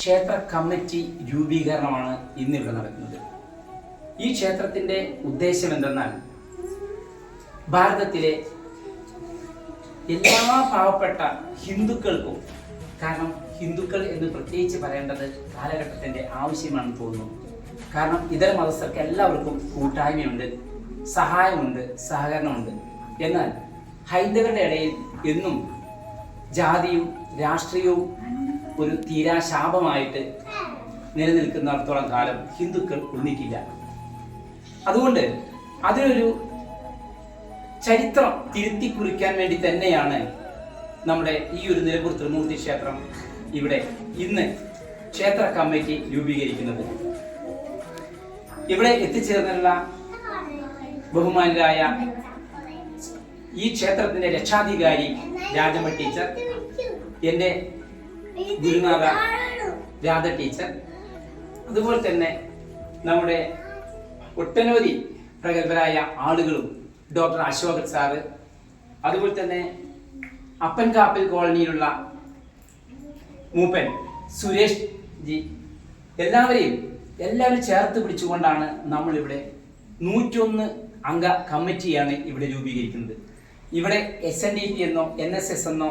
ക്ഷേത്ര കമ്മിറ്റി രൂപീകരണമാണ് ഇന്നിവിടെ നടക്കുന്നത്. ഈ ക്ഷേത്രത്തിൻ്റെ ഉദ്ദേശം എന്തെന്നാൽ ഭാരതത്തിലെ എല്ലാ പാവപ്പെട്ട ഹിന്ദുക്കൾക്കും, കാരണം ഹിന്ദുക്കൾ എന്ന് പ്രത്യേകിച്ച് പറയേണ്ടത് കാലഘട്ടത്തിൻ്റെ ആവശ്യമാണെന്ന് തോന്നുന്നു. കാരണം ഇതര മതസ്ഥർക്ക് എല്ലാവർക്കും കൂട്ടായ്മയുണ്ട്, സഹായമുണ്ട്, സഹകരണമുണ്ട്. എന്നാൽ ഹൈന്ദവരുടെ ഇടയിൽ എന്നും ജാതിയും രാഷ്ട്രീയവും ഒരു തീരാശാപമായിട്ട് നിലനിൽക്കുന്നിടത്തോളം കാലം ഹിന്ദുക്കൾ ഒന്നിക്കില്ല. അതുകൊണ്ട് അതിനൊരു ചരിത്രം തിരുത്തി കുറിക്കാൻ വേണ്ടി തന്നെയാണ് നമ്മുടെ ഈ ഒരു നിലമ്പൂർ ത്രിമൂർത്തി ക്ഷേത്രം ഇവിടെ ഇന്ന് ക്ഷേത്ര കമ്മിറ്റി രൂപീകരിക്കുന്നത്. ഇവിടെ എത്തിച്ചേർന്നുള്ള ബഹുമാനരായ ഈ ക്ഷേത്രത്തിന്റെ രക്ഷാധികാരി രാജമ്മ ടീച്ചർ, എൻ്റെ ഗുരുനാഥ രാധ ടീച്ചർ, അതുപോലെ തന്നെ നമ്മുടെ ഒട്ടനവധി പ്രഗത്ഭരായ ആളുകളും, ഡോക്ടർ അശോകൻ സാറ്, അതുപോലെ തന്നെ അപ്പൻകാപ്പിൽ കോളനിയിലുള്ള മൂപ്പൻ സുരേഷ് ജി, എല്ലാവരും ചേർത്ത് പിടിച്ചുകൊണ്ടാണ് നമ്മളിവിടെ 101 അംഗ കമ്മിറ്റിയാണ് ഇവിടെ രൂപീകരിക്കുന്നത്. ഇവിടെ SNDP എന്നോ NSS എന്നോ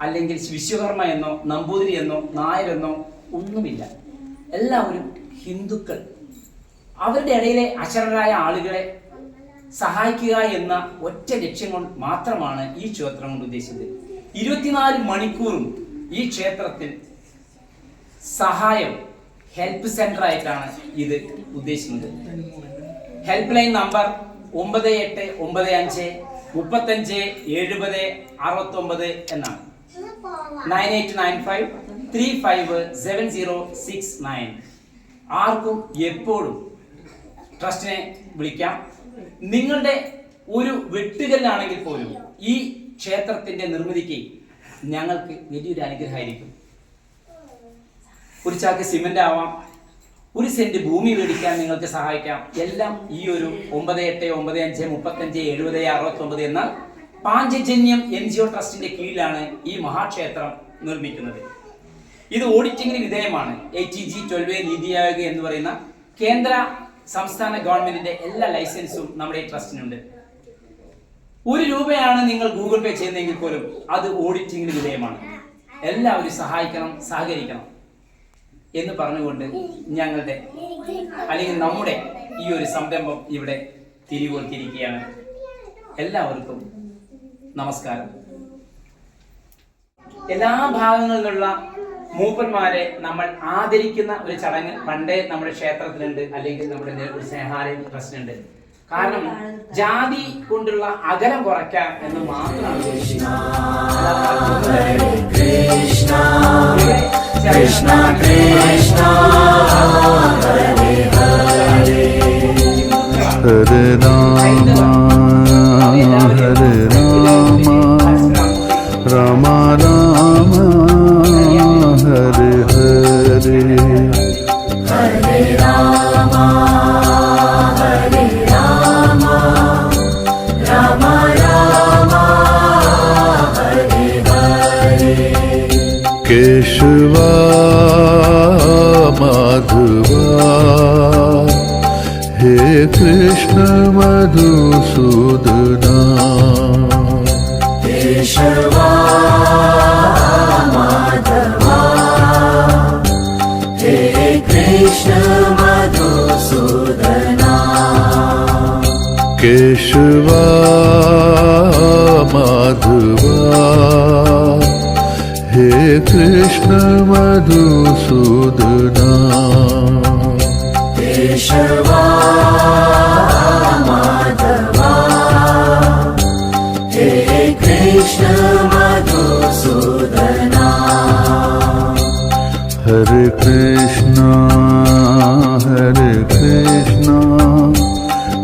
അല്ലെങ്കിൽ വിശ്വകർമ്മ എന്നോ നമ്പൂതിരി എന്നോ നായരെന്നോ ഒന്നുമില്ല. എല്ലാവരും ഹിന്ദുക്കൾ. അവരുടെ ഇടയിലെ അശരണരായ ആളുകളെ സഹായിക്കുക എന്ന ഒറ്റ ലക്ഷ്യം കൊണ്ട് മാത്രമാണ് ഈ ക്ഷേത്രം കൊണ്ട് ഉദ്ദേശിച്ചത്. 24 മണിക്കൂറും ഈ ക്ഷേത്രത്തിൽ സഹായം ഹെൽപ്പ് സെന്റർ ആയിട്ടാണ് ഇത് ഉദ്ദേശിക്കുന്നത്. ഹെൽപ്പ് ലൈൻ നമ്പർ 9895357069 എന്നാണ്. 9895357069. ആർക്കും എപ്പോഴും ട്രസ്റ്റിനെ വിളിക്കാം. നിങ്ങളുടെ ഒരു വെട്ടുകല്ലാണെങ്കിൽ പോലും ഈ ക്ഷേത്രത്തിന്റെ നിർമ്മിതിക്ക് ഞങ്ങൾക്ക് വലിയൊരു അനുഗ്രഹമായിരിക്കും. ഒരു ചാക്ക് സിമെന്റ് ആവാം, 1 സെന്റ് ഭൂമി മേടിക്കാൻ നിങ്ങൾക്ക് സഹായിക്കാം. എല്ലാം ഈ ഒരു 9895357069 എന്ന പാഞ്ചജന്യം NGO ട്രസ്റ്റിന്റെ കീഴിലാണ് ഈ മഹാക്ഷേത്രം നിർമ്മിക്കുന്നത്. ഇത് ഓഡിറ്റിംഗിന് വിധേയമാണ്. ATG 12 നീതി ആയോഗ് എന്ന് പറയുന്ന കേന്ദ്ര സംസ്ഥാന ഗവൺമെന്റിന്റെ എല്ലാ ലൈസൻസും നമ്മുടെ ഈ ട്രസ്റ്റിനുണ്ട്. 1 രൂപയാണ് നിങ്ങൾ ഗൂഗിൾ പേ ചെയ്യുന്നതെങ്കിൽ പോലും അത് ഓഡിറ്റിംഗിന് വിധേയമാണ്. എല്ലാവരും സഹായിക്കണം, സഹകരിക്കണം എന്ന് പറഞ്ഞുകൊണ്ട് ഞങ്ങളുടെ അല്ലെങ്കിൽ നമ്മുടെ ഈ ഒരു സംരംഭം ഇവിടെ തിരികൊടുത്തിരിക്കുകയാണ്. എല്ലാവർക്കും നമസ്കാരം. എല്ലാ ഭാഗങ്ങളിലുള്ള മൂപ്പന്മാരെ നമ്മൾ ആദരിക്കുന്ന ഒരു ചടങ്ങ് പണ്ടേ നമ്മുടെ ക്ഷേത്രത്തിലുണ്ട്, അല്ലെങ്കിൽ നമ്മുടെ ഒരു സ്നേഹാലയം ട്രസ്റ്റിനുണ്ട്. കാരണം ജാതി കൊണ്ടുള്ള അകലം കുറയ്ക്കാൻ എന്ന് മാത്രമാണ് കൃഷ്ണ കൃഷ്ണ ഹരേ ഹരേ ഹരേ രാമ ഹരേ രാമ രാമ രാമ ഹരേ ഹരേ ഹരേ രാമ ഹരേ രാമ രാമ രാമ ഹരേ ഹരേ കേശവ മാധവ हे कृष्ण मधुसूदना केशवा माधवा हे कृष्ण मधुसूदना केशवा माधवा हे कृष्ण मधुसूदना केशवा माधवा हे कृष्ण मधुसूदना हरे कृष्णा कृष्णा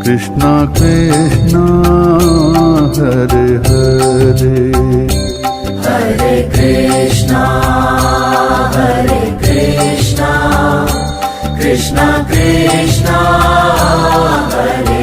कृष्णा कृष्णा हरे हरे हरे कृष्णा कृष्णा कृष्णा हरे